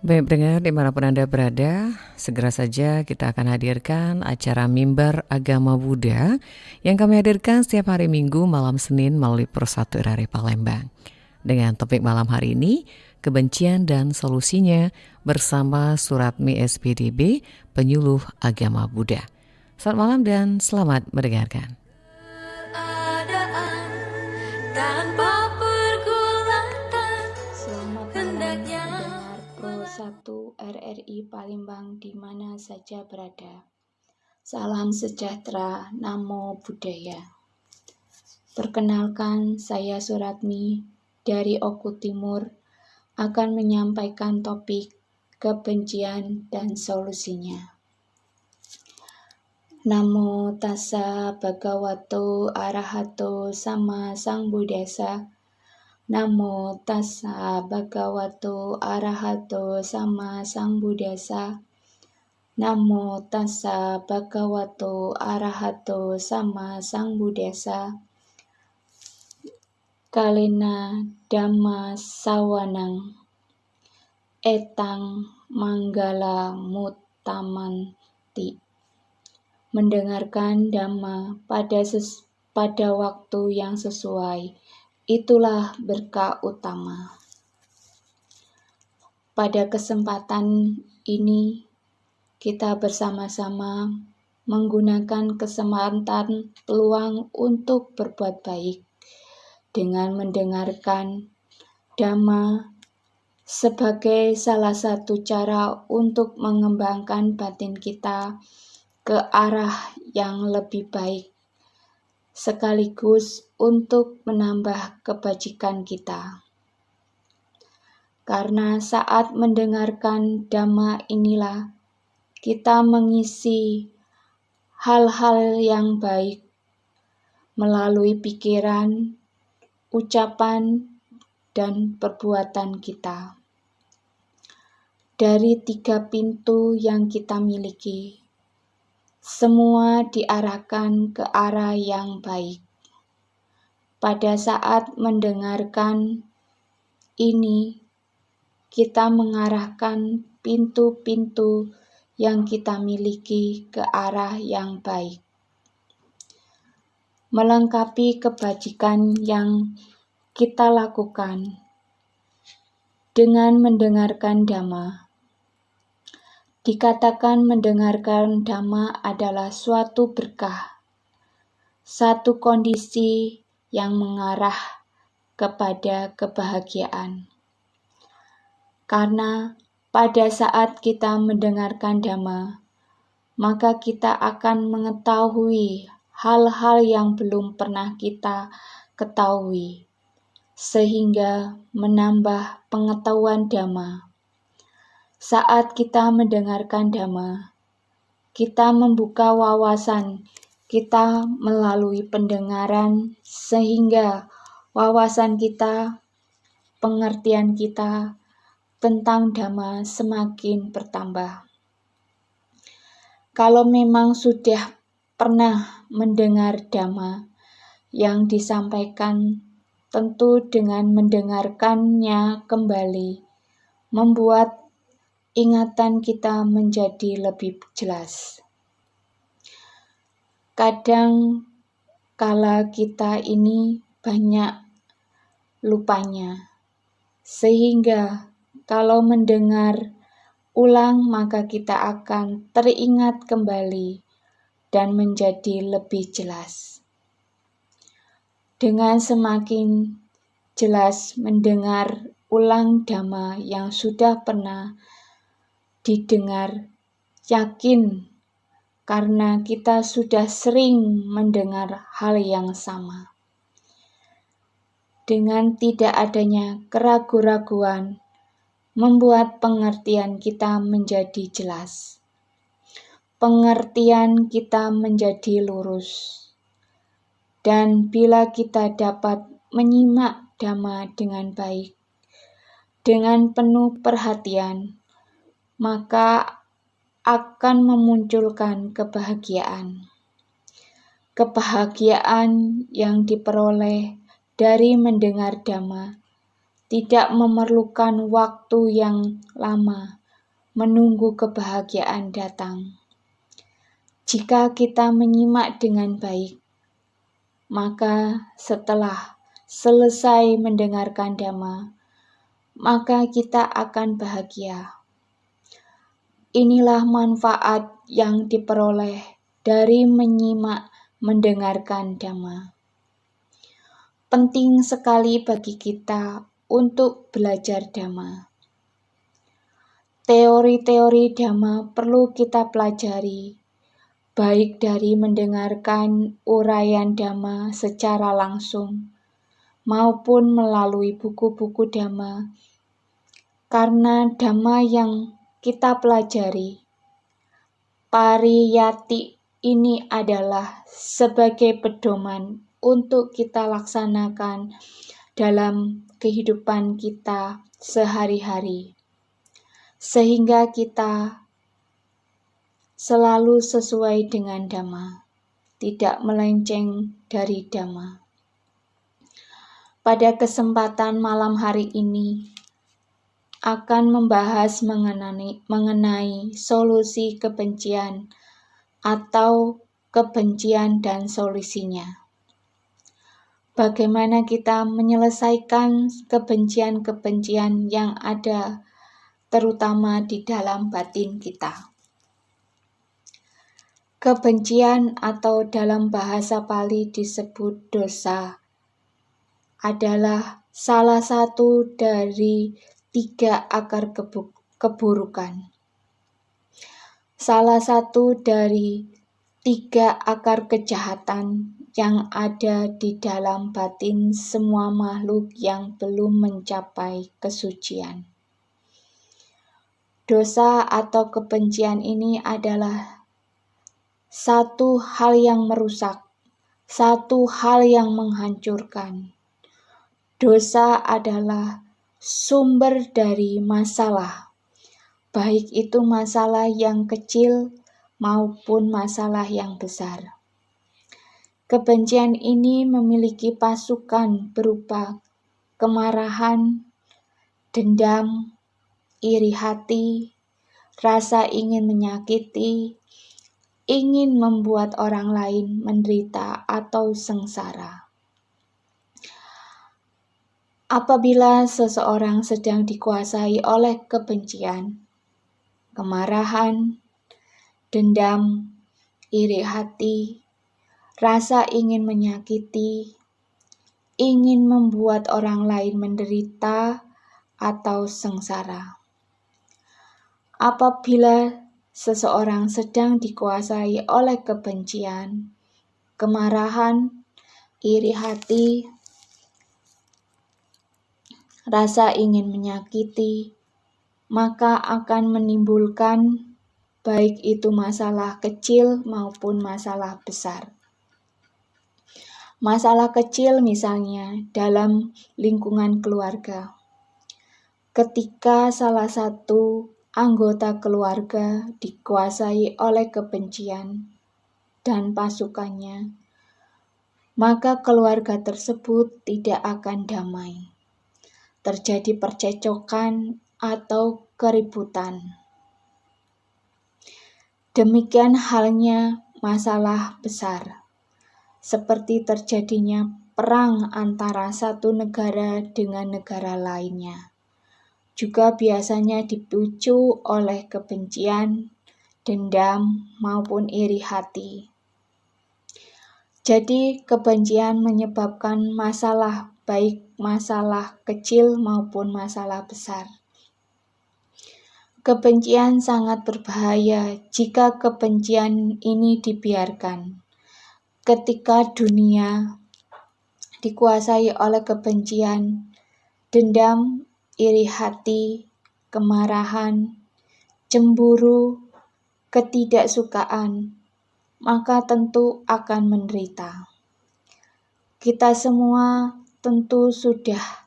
Baik pendengar dimanapun Anda berada, segera saja kita akan hadirkan acara Mimbar Agama Buddha yang kami hadirkan setiap hari Minggu malam Senin melalui Persatu RRI Palembang. Dengan topik malam hari ini, kebencian dan solusinya bersama Suratmi SPDB, penyuluh agama Buddha. Selamat malam dan selamat mendengarkan. Persatu RRI Palembang di mana saja berada. Salam sejahtera, Namo Buddhaya. Perkenalkan, saya Suratmi dari Oku Timur akan menyampaikan topik kebencian dan solusinya. Namo tassa bhagavato arahato sama sambuddhassa. Namo tassa bhagavato arahato sama sambuddhassa. Namo tassa bhagavato arahato sama sambuddhassa. Kalena dhamma sawanang etang manggala muttamanti. Mendengarkan dhamma pada waktu yang sesuai, itulah berkah utama. Pada kesempatan ini, kita bersama-sama menggunakan kesempatan peluang untuk berbuat baik dengan mendengarkan dhamma sebagai salah satu cara untuk mengembangkan batin kita ke arah yang lebih baik, sekaligus untuk menambah kebajikan kita. Karena saat mendengarkan dhamma inilah kita mengisi hal-hal yang baik melalui pikiran, ucapan, dan perbuatan kita. Dari 3 pintu yang kita miliki, semua diarahkan ke arah yang baik. Pada saat mendengarkan ini, kita mengarahkan pintu-pintu yang kita miliki ke arah yang baik. Melengkapi kebajikan yang kita lakukan dengan mendengarkan dhamma. Dikatakan mendengarkan dhamma adalah suatu berkah, satu kondisi yang mengarah kepada kebahagiaan. Karena pada saat kita mendengarkan dhamma, maka kita akan mengetahui hal-hal yang belum pernah kita ketahui, sehingga menambah pengetahuan dhamma. Saat kita mendengarkan dhamma, kita membuka wawasan kita melalui pendengaran, sehingga wawasan kita, pengertian kita tentang dhamma semakin bertambah. Kalau memang sudah pernah mendengar dhamma yang disampaikan, tentu dengan mendengarkannya kembali membuat ingatan kita menjadi lebih jelas. Kadang kala kita ini banyak lupanya, sehingga kalau mendengar ulang maka kita akan teringat kembali dan menjadi lebih jelas. Dengan semakin jelas mendengar ulang dhamma yang sudah pernah didengar, yakin karena kita sudah sering mendengar hal yang sama. Dengan tidak adanya keraguan-raguan, membuat pengertian kita menjadi jelas. Pengertian kita menjadi lurus. Dan bila kita dapat menyimak dhamma dengan baik, dengan penuh perhatian, maka akan memunculkan kebahagiaan. Kebahagiaan yang diperoleh dari mendengar dhamma tidak memerlukan waktu yang lama menunggu kebahagiaan datang. Jika kita menyimak dengan baik, maka setelah selesai mendengarkan dhamma, maka kita akan bahagia. Inilah manfaat yang diperoleh dari menyimak mendengarkan dhamma. Penting sekali bagi kita untuk belajar dhamma. Teori-teori dhamma perlu kita pelajari, baik dari mendengarkan uraian dhamma secara langsung, maupun melalui buku-buku dhamma. Karena dhamma yang kita pelajari, pariyati ini adalah sebagai pedoman untuk kita laksanakan dalam kehidupan kita sehari-hari, sehingga kita selalu sesuai dengan dhamma, tidak melenceng dari dhamma. Pada kesempatan malam hari ini akan membahas mengenai solusi kebencian atau kebencian dan solusinya. Bagaimana kita menyelesaikan kebencian-kebencian yang ada terutama di dalam batin kita. Kebencian atau dalam bahasa Pali disebut dosa adalah salah satu dari 3 akar keburukan. Salah satu dari 3 akar kejahatan yang ada di dalam batin semua makhluk yang belum mencapai kesucian. Dosa atau kebencian ini adalah satu hal yang merusak, satu hal yang menghancurkan. Dosa adalah sumber dari masalah, baik itu masalah yang kecil maupun masalah yang besar. Kebencian ini memiliki pasukan berupa kemarahan, dendam, iri hati, rasa ingin menyakiti, ingin membuat orang lain menderita atau sengsara. Apabila seseorang sedang dikuasai oleh kebencian, kemarahan, dendam, iri hati, rasa ingin menyakiti, ingin membuat orang lain menderita atau sengsara. Apabila seseorang sedang dikuasai oleh kebencian, kemarahan, iri hati, rasa ingin menyakiti, maka akan menimbulkan baik itu masalah kecil maupun masalah besar. Masalah kecil misalnya dalam lingkungan keluarga. Ketika salah satu anggota keluarga dikuasai oleh kebencian dan pasukannya, maka keluarga tersebut tidak akan damai. Terjadi percecokan atau keributan. Demikian halnya masalah besar, seperti terjadinya perang antara satu negara dengan negara lainnya. Juga biasanya dipicu oleh kebencian, dendam, maupun iri hati. Jadi kebencian menyebabkan masalah, baik masalah kecil maupun masalah besar. Kebencian sangat berbahaya jika kebencian ini dibiarkan. Ketika dunia dikuasai oleh kebencian, dendam, iri hati, kemarahan, cemburu, ketidaksukaan, maka tentu akan menderita. Kita semua tentu sudah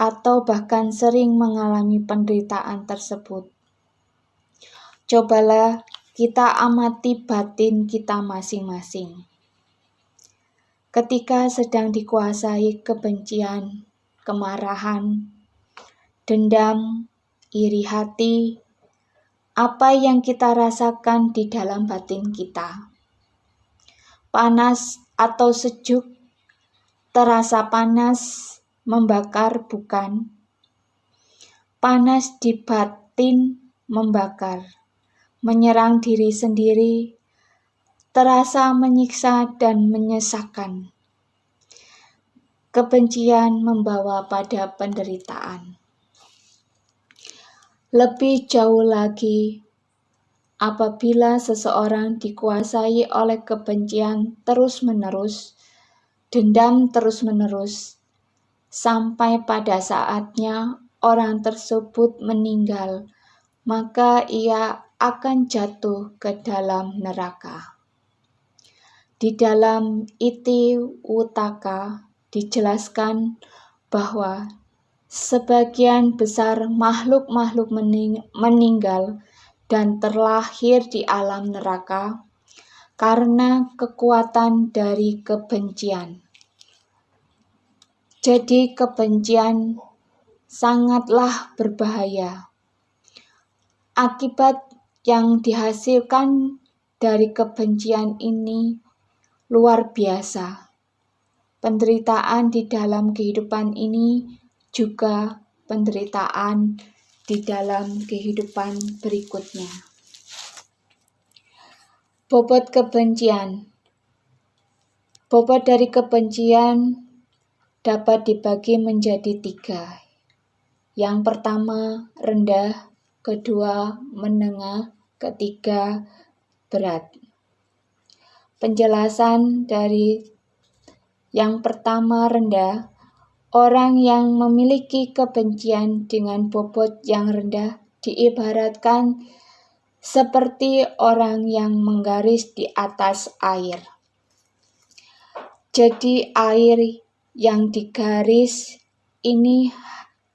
atau bahkan sering mengalami penderitaan tersebut. Cobalah kita amati batin kita masing-masing. Ketika sedang dikuasai kebencian, kemarahan, dendam, iri hati, apa yang kita rasakan di dalam batin kita. Panas atau sejuk, terasa panas, membakar bukan. Panas di batin membakar, menyerang diri sendiri, terasa menyiksa dan menyesakan. Kebencian membawa pada penderitaan. Lebih jauh lagi, apabila seseorang dikuasai oleh kebencian terus-menerus, dendam terus-menerus, sampai pada saatnya orang tersebut meninggal, maka ia akan jatuh ke dalam neraka. Di dalam Iti Wutaka dijelaskan bahwa sebagian besar makhluk-makhluk meninggal dan terlahir di alam neraka karena kekuatan dari kebencian. Jadi kebencian sangatlah berbahaya. Akibat yang dihasilkan dari kebencian ini luar biasa. Penderitaan di dalam kehidupan ini juga penderitaan di dalam kehidupan berikutnya. Bobot kebencian. Bobot dari kebencian dapat dibagi menjadi 3. Yang pertama, rendah, kedua, menengah, ketiga, berat. Penjelasan dari yang pertama, rendah. Orang yang memiliki kebencian dengan bobot yang rendah diibaratkan seperti orang yang menggaris di atas air. Jadi air yang digaris ini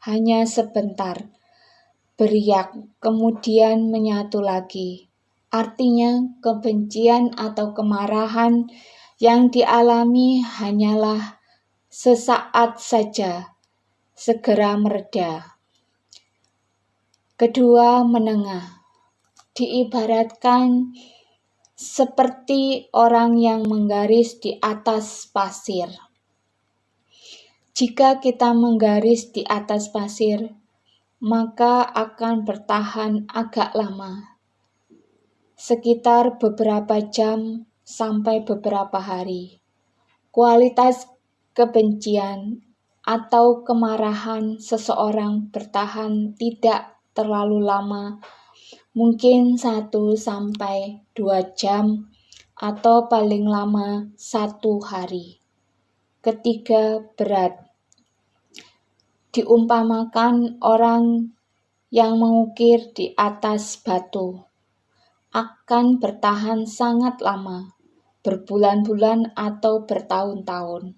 hanya sebentar, beriak, kemudian menyatu lagi. Artinya kebencian atau kemarahan yang dialami hanyalah sesaat saja, segera mereda. Kedua, menengah. Diibaratkan seperti orang yang menggaris di atas pasir. Jika kita menggaris di atas pasir, maka akan bertahan agak lama, sekitar beberapa jam sampai beberapa hari. Kualitas kebencian atau kemarahan seseorang bertahan tidak terlalu lama, mungkin 1 sampai 2 jam atau paling lama 1 hari. Ketiga, berat. Diumpamakan orang yang mengukir di atas batu akan bertahan sangat lama, berbulan-bulan atau bertahun-tahun.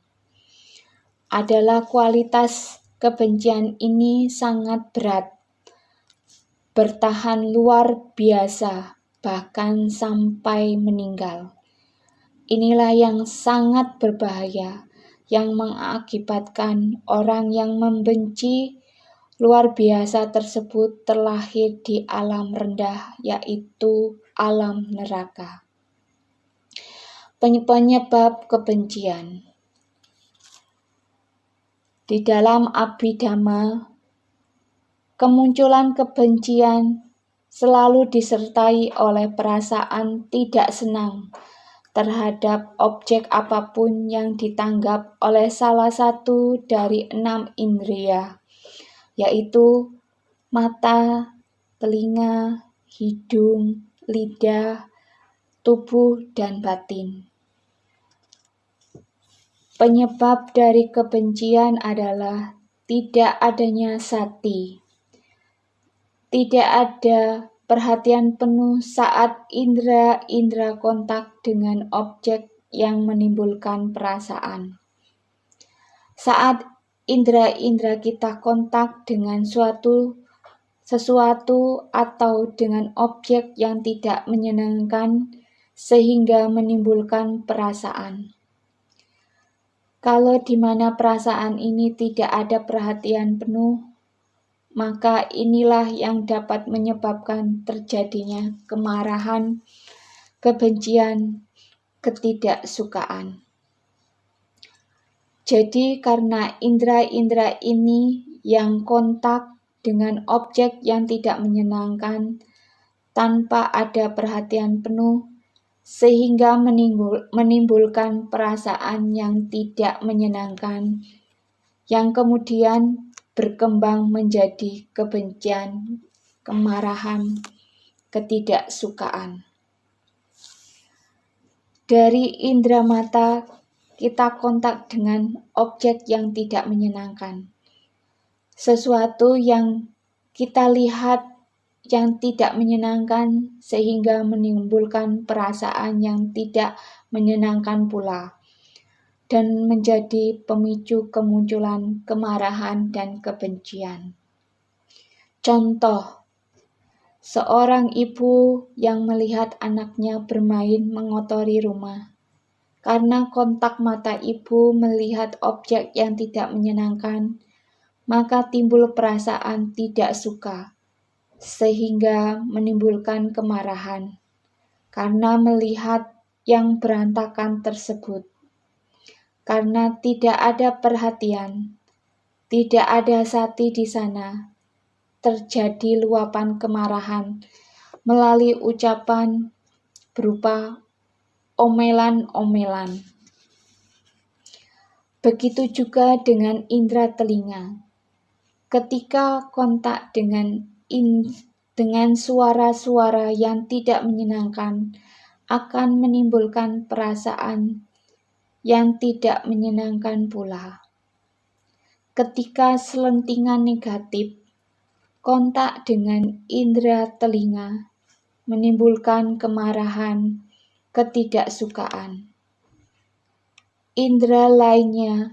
Adalah kualitas kebencian ini sangat berat, bertahan luar biasa, bahkan sampai meninggal. Inilah yang sangat berbahaya, yang mengakibatkan orang yang membenci luar biasa tersebut terlahir di alam rendah, yaitu alam neraka. Penyebab kebencian. Di dalam Abhidhamma, kemunculan kebencian selalu disertai oleh perasaan tidak senang terhadap objek apapun yang ditanggap oleh salah satu dari 6 indria, yaitu mata, telinga, hidung, lidah, tubuh, dan batin. Penyebab dari kebencian adalah tidak adanya sati. Tidak ada perhatian penuh saat indera-indera kontak dengan objek yang menimbulkan perasaan. Saat indera-indera kita kontak dengan sesuatu atau dengan objek yang tidak menyenangkan sehingga menimbulkan perasaan. Kalau di mana perasaan ini tidak ada perhatian penuh, maka inilah yang dapat menyebabkan terjadinya kemarahan, kebencian, ketidaksukaan. Jadi karena indera-indera ini yang kontak dengan objek yang tidak menyenangkan tanpa ada perhatian penuh, sehingga menimbulkan perasaan yang tidak menyenangkan, yang kemudian berkembang menjadi kebencian, kemarahan, ketidaksukaan. Dari indera mata, kita kontak dengan objek yang tidak menyenangkan. Sesuatu yang kita lihat yang tidak menyenangkan sehingga menimbulkan perasaan yang tidak menyenangkan pula dan menjadi pemicu kemunculan kemarahan dan kebencian. Contoh, seorang ibu yang melihat anaknya bermain mengotori rumah. Karena kontak mata ibu melihat objek yang tidak menyenangkan, maka timbul perasaan tidak suka, sehingga menimbulkan kemarahan karena melihat yang berantakan tersebut. Karena tidak ada perhatian, tidak ada sati di sana, terjadi luapan kemarahan melalui ucapan berupa omelan-omelan. Begitu juga dengan indera telinga. Ketika kontak dengan suara-suara yang tidak menyenangkan, akan menimbulkan perasaan yang tidak menyenangkan pula. Ketika selentingan negatif, kontak dengan indera telinga menimbulkan kemarahan, ketidaksukaan. Indera lainnya,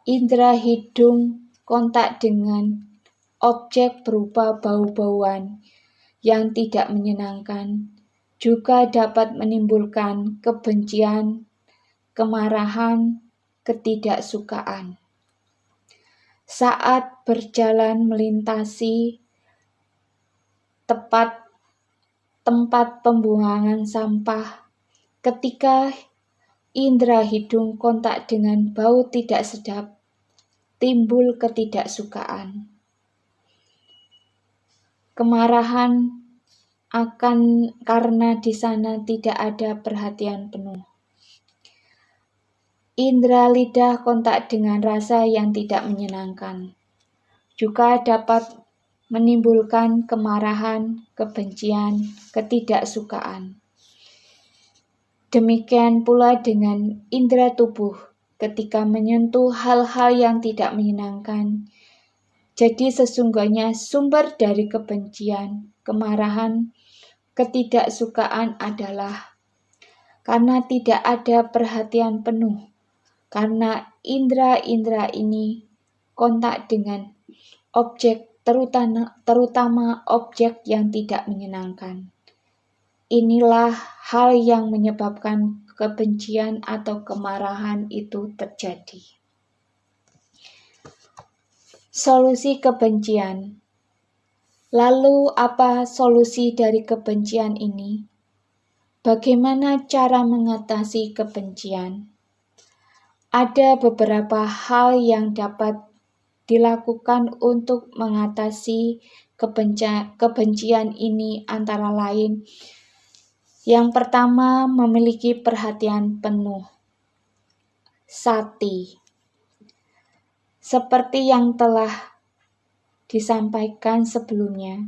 indera hidung, kontak dengan objek berupa bau-bauan yang tidak menyenangkan, juga dapat menimbulkan kebencian, kemarahan, ketidaksukaan. Saat berjalan melintasi tempat pembuangan sampah, ketika indera hidung kontak dengan bau tidak sedap, timbul ketidaksukaan. Kemarahan akan karena di sana tidak ada perhatian penuh. Indera lidah kontak dengan rasa yang tidak menyenangkan, juga dapat menimbulkan kemarahan, kebencian, ketidaksukaan. Demikian pula dengan indera tubuh ketika menyentuh hal-hal yang tidak menyenangkan. Jadi sesungguhnya sumber dari kebencian, kemarahan, ketidaksukaan adalah karena tidak ada perhatian penuh, karena indera-indera ini kontak dengan objek, terutama objek yang tidak menyenangkan. Inilah hal yang menyebabkan kebencian atau kemarahan itu terjadi. Solusi kebencian. Lalu apa solusi dari kebencian ini? Bagaimana cara mengatasi kebencian? Ada beberapa hal yang dapat dilakukan untuk mengatasi kebencian ini, antara lain, yang pertama, memiliki perhatian penuh. Sati. Seperti yang telah disampaikan sebelumnya,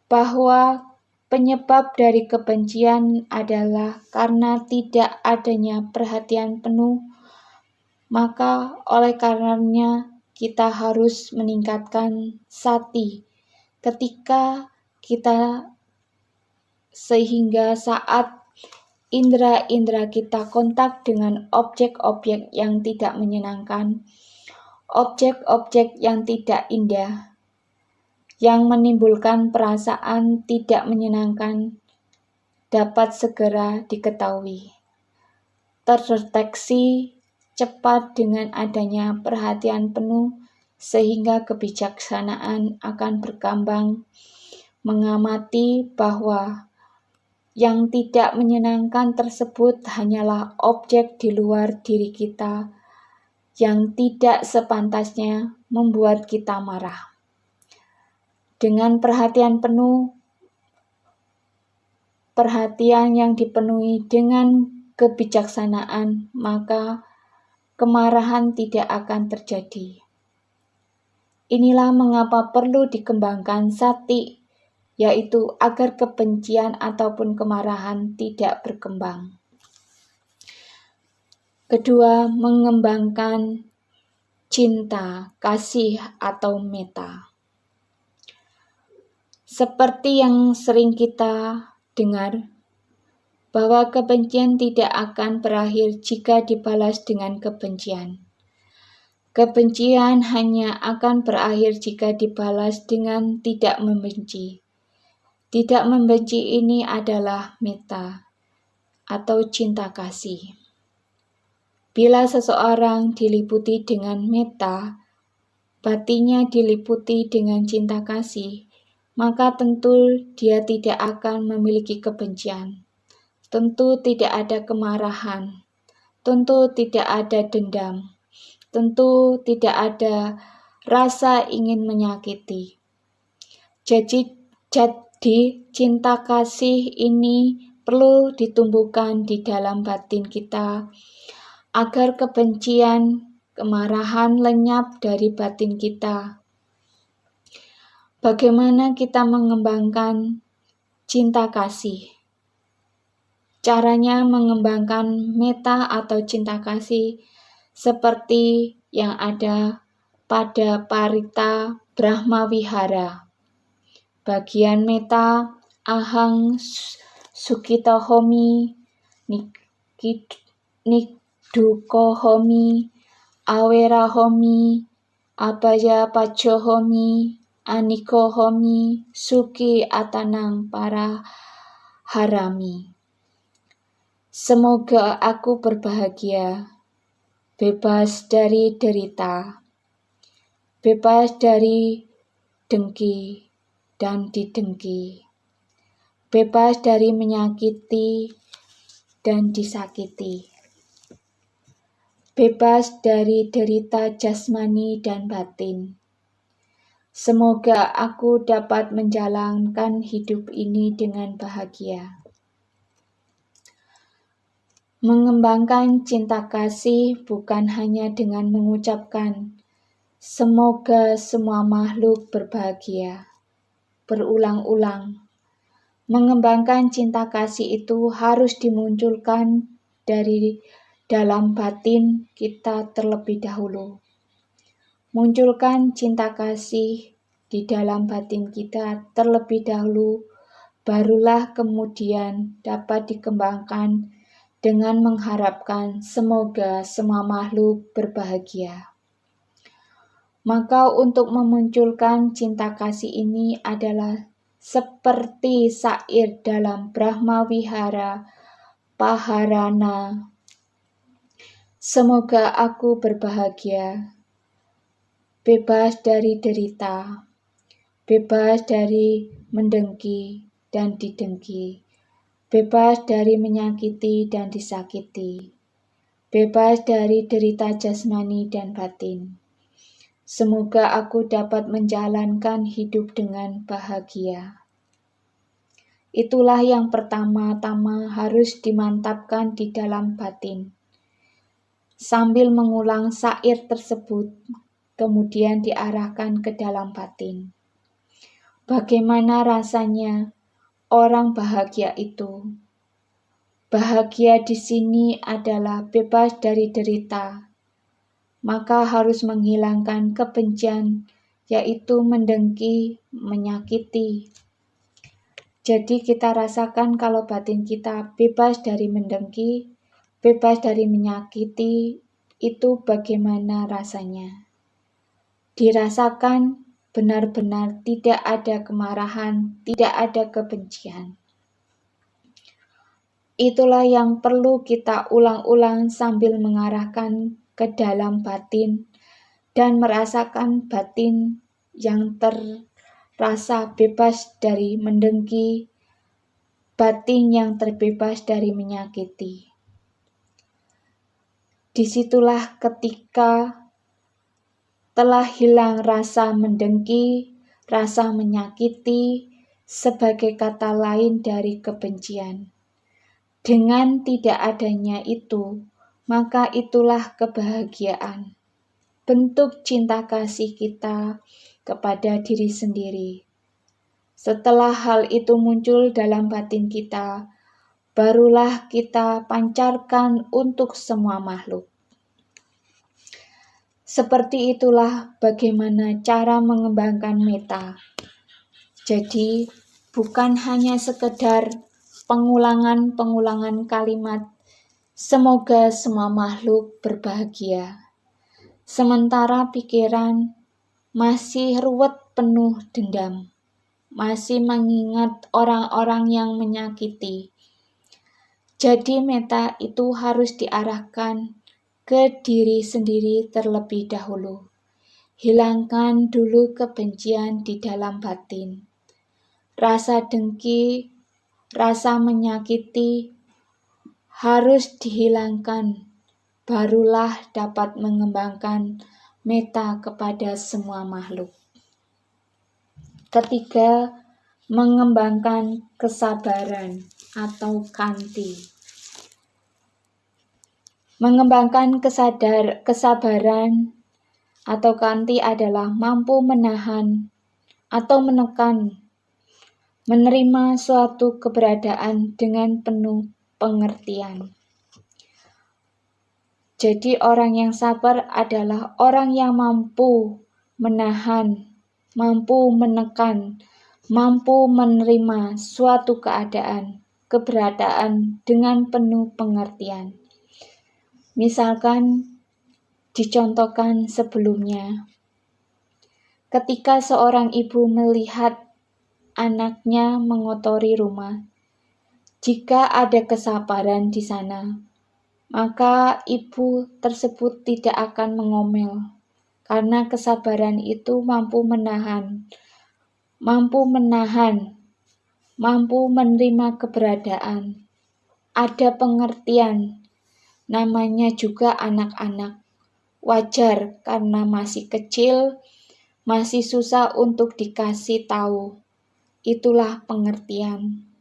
bahwa penyebab dari kebencian adalah karena tidak adanya perhatian penuh, maka oleh karenanya kita harus meningkatkan sati ketika kita, sehingga saat indera-indera kita kontak dengan objek-objek yang tidak menyenangkan, objek-objek yang tidak indah, yang menimbulkan perasaan tidak menyenangkan, dapat segera diketahui, terdeteksi, cepat dengan adanya perhatian penuh, sehingga kebijaksanaan akan berkembang, mengamati bahwa yang tidak menyenangkan tersebut hanyalah objek di luar diri kita yang tidak sepantasnya membuat kita marah. Dengan perhatian penuh, perhatian yang dipenuhi dengan kebijaksanaan, maka kemarahan tidak akan terjadi. Inilah mengapa perlu dikembangkan sati, yaitu agar kebencian ataupun kemarahan tidak berkembang. Kedua, mengembangkan cinta, kasih atau metta. Seperti yang sering kita dengar, bahwa kebencian tidak akan berakhir jika dibalas dengan kebencian. Kebencian hanya akan berakhir jika dibalas dengan tidak membenci. Tidak membenci ini adalah metta atau cinta kasih. Bila seseorang diliputi dengan metta, batinnya diliputi dengan cinta kasih, maka tentu dia tidak akan memiliki kebencian. Tentu tidak ada kemarahan. Tentu tidak ada dendam. Tentu tidak ada rasa ingin menyakiti. Jadi cinta kasih ini perlu ditumbuhkan di dalam batin kita, agar kebencian, kemarahan lenyap dari batin kita. Bagaimana kita mengembangkan cinta kasih? Caranya mengembangkan metta atau cinta kasih seperti yang ada pada Parita Brahma Vihara. Bagian metta ahang sukitohomi, dukohomi, awerahomi, abaya pajohomi, anikohomi, suki atanang para harami. Semoga aku berbahagia, bebas dari derita, bebas dari dengki dan didengki, bebas dari menyakiti dan disakiti, bebas dari derita jasmani dan batin. Semoga aku dapat menjalankan hidup ini dengan bahagia. Mengembangkan cinta kasih bukan hanya dengan mengucapkan semoga semua makhluk berbahagia. Berulang-ulang. Mengembangkan cinta kasih itu harus dimunculkan dari dalam batin kita terlebih dahulu. Munculkan cinta kasih di dalam batin kita terlebih dahulu, barulah kemudian dapat dikembangkan dengan mengharapkan semoga semua makhluk berbahagia. Maka untuk memunculkan cinta kasih ini adalah seperti syair dalam Brahma Vihara Paharana. Semoga aku berbahagia, bebas dari derita, bebas dari mendengki dan didengki, bebas dari menyakiti dan disakiti, bebas dari derita jasmani dan batin. Semoga aku dapat menjalankan hidup dengan bahagia. Itulah yang pertama-tama harus dimantapkan di dalam batin. Sambil mengulang syair tersebut, kemudian diarahkan ke dalam batin. Bagaimana rasanya orang bahagia itu? Bahagia di sini adalah bebas dari derita. Maka harus menghilangkan kebencian, yaitu mendengki, menyakiti. Jadi kita rasakan kalau batin kita bebas dari mendengki, bebas dari menyakiti, itu bagaimana rasanya. Dirasakan benar-benar tidak ada kemarahan, tidak ada kebencian. Itulah yang perlu kita ulang-ulang sambil mengarahkan ke dalam batin dan merasakan batin yang terasa bebas dari mendengki, batin yang terbebas dari menyakiti. Disitulah ketika telah hilang rasa mendengki, rasa menyakiti, sebagai kata lain dari kebencian. Dengan tidak adanya itu, maka itulah kebahagiaan. Bentuk cinta kasih kita kepada diri sendiri. Setelah hal itu muncul dalam batin kita, barulah kita pancarkan untuk semua makhluk. Seperti itulah bagaimana cara mengembangkan meta. Jadi, bukan hanya sekedar pengulangan-pengulangan kalimat, semoga semua makhluk berbahagia. Sementara pikiran masih ruwet penuh dendam, masih mengingat orang-orang yang menyakiti. Jadi meta itu harus diarahkan ke diri sendiri terlebih dahulu. Hilangkan dulu kebencian di dalam batin. Rasa dengki, rasa menyakiti harus dihilangkan. Barulah dapat mengembangkan meta kepada semua makhluk. Ketiga, mengembangkan kesabaran atau kanti. Mengembangkan kesabaran atau kanti adalah mampu menahan atau menekan, menerima suatu keberadaan dengan penuh pengertian. Jadi orang yang sabar adalah orang yang mampu menahan, mampu menekan, mampu menerima suatu keberadaan dengan penuh pengertian. Misalkan dicontohkan sebelumnya, ketika seorang ibu melihat anaknya mengotori rumah, jika ada kesabaran di sana, maka ibu tersebut tidak akan mengomel, karena kesabaran itu mampu menahan, mampu menerima keberadaan. Ada pengertian, namanya juga anak-anak. Wajar karena masih kecil, masih susah untuk dikasih tahu. Itulah pengertian.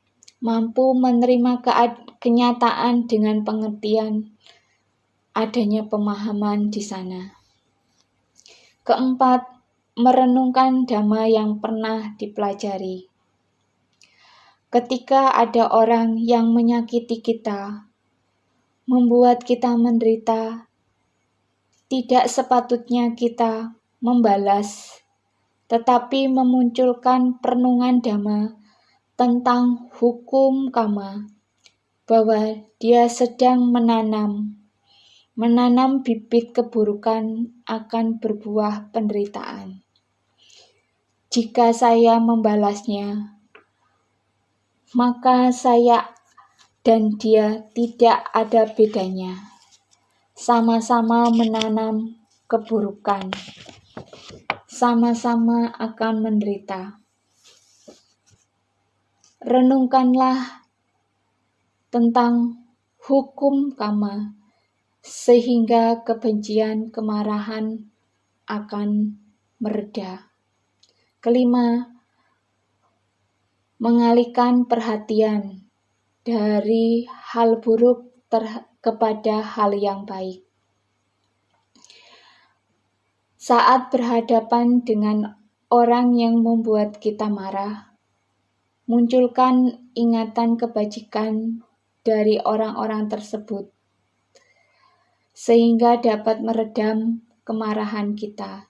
Mampu menerima kenyataan dengan pengertian, adanya pemahaman di sana. Keempat, merenungkan dhamma yang pernah dipelajari. Ketika ada orang yang menyakiti kita, membuat kita menderita, tidak sepatutnya kita membalas, tetapi memunculkan perenungan dhamma tentang hukum karma, bahwa dia sedang menanam bibit keburukan akan berbuah penderitaan. Jika saya membalasnya, maka saya dan dia tidak ada bedanya. Sama-sama menanam keburukan, sama-sama akan menderita. Renungkanlah tentang hukum karma, sehingga kebencian, kemarahan akan mereda. Kelima, mengalihkan perhatian dari hal buruk kepada hal yang baik. Saat berhadapan dengan orang yang membuat kita marah, munculkan ingatan kebajikan dari orang-orang tersebut, sehingga dapat meredam kemarahan kita.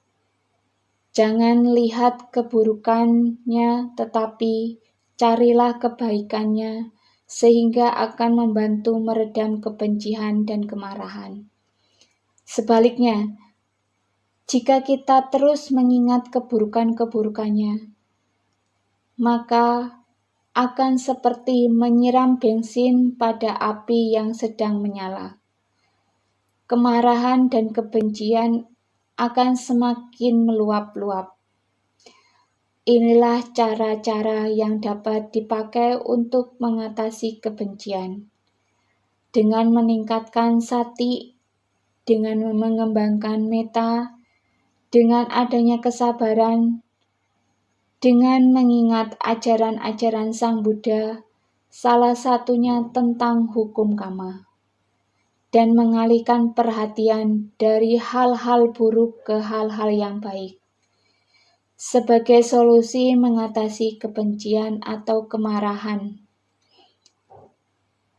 Jangan lihat keburukannya, tetapi carilah kebaikannya, sehingga akan membantu meredam kebencian dan kemarahan. Sebaliknya, jika kita terus mengingat keburukan-keburukannya, maka akan seperti menyiram bensin pada api yang sedang menyala. kemarahan dan kebencian akan semakin meluap-luap. Inilah cara-cara yang dapat dipakai untuk mengatasi kebencian. Dengan meningkatkan sati, dengan mengembangkan meta, dengan adanya kesabaran, dengan mengingat ajaran-ajaran Sang Buddha, salah satunya tentang hukum kama, dan mengalihkan perhatian dari hal-hal buruk ke hal-hal yang baik. Sebagai solusi mengatasi kebencian atau kemarahan,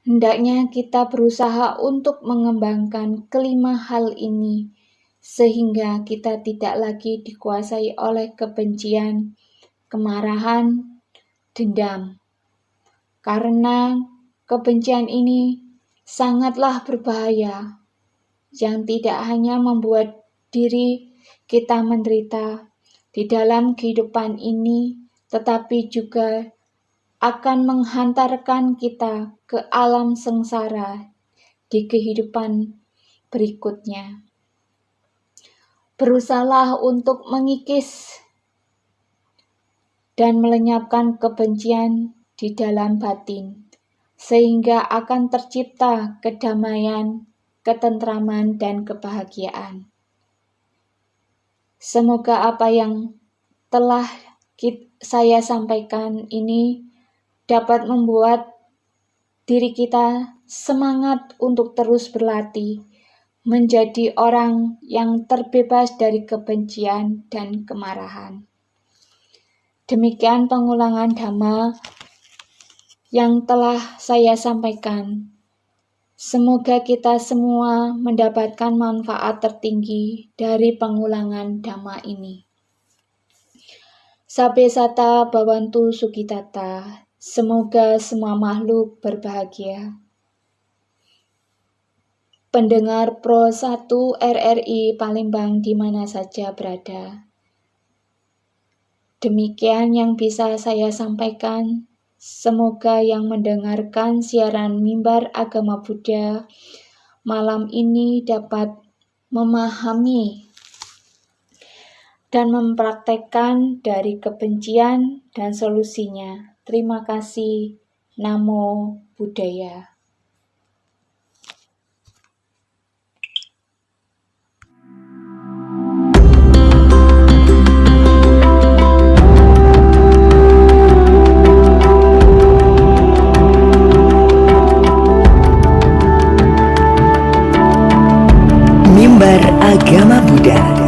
hendaknya kita berusaha untuk mengembangkan kelima hal ini sehingga kita tidak lagi dikuasai oleh kebencian, kemarahan, dendam. Karena kebencian ini sangatlah berbahaya, yang tidak hanya membuat diri kita menderita di dalam kehidupan ini, tetapi juga akan menghantarkan kita ke alam sengsara di kehidupan berikutnya. Berusahalah untuk mengikis dan melenyapkan kebencian di dalam batin, sehingga akan tercipta kedamaian, ketentraman, dan kebahagiaan. Semoga apa yang telah saya sampaikan ini dapat membuat diri kita semangat untuk terus berlatih, menjadi orang yang terbebas dari kebencian dan kemarahan. Demikian pengulangan Dhamma yang telah saya sampaikan. Semoga kita semua mendapatkan manfaat tertinggi dari pengulangan Dhamma ini. Sabbe sata bhavantu sukhitata. Semoga semua makhluk berbahagia. Pendengar Pro 1 RRI Palembang di mana saja berada. Demikian yang bisa saya sampaikan. Semoga yang mendengarkan siaran Mimbar Agama Buddha malam ini dapat memahami dan mempraktekkan dari kebencian dan solusinya. Terima kasih. Namo Buddhaya. Mimbar Agama Buddha.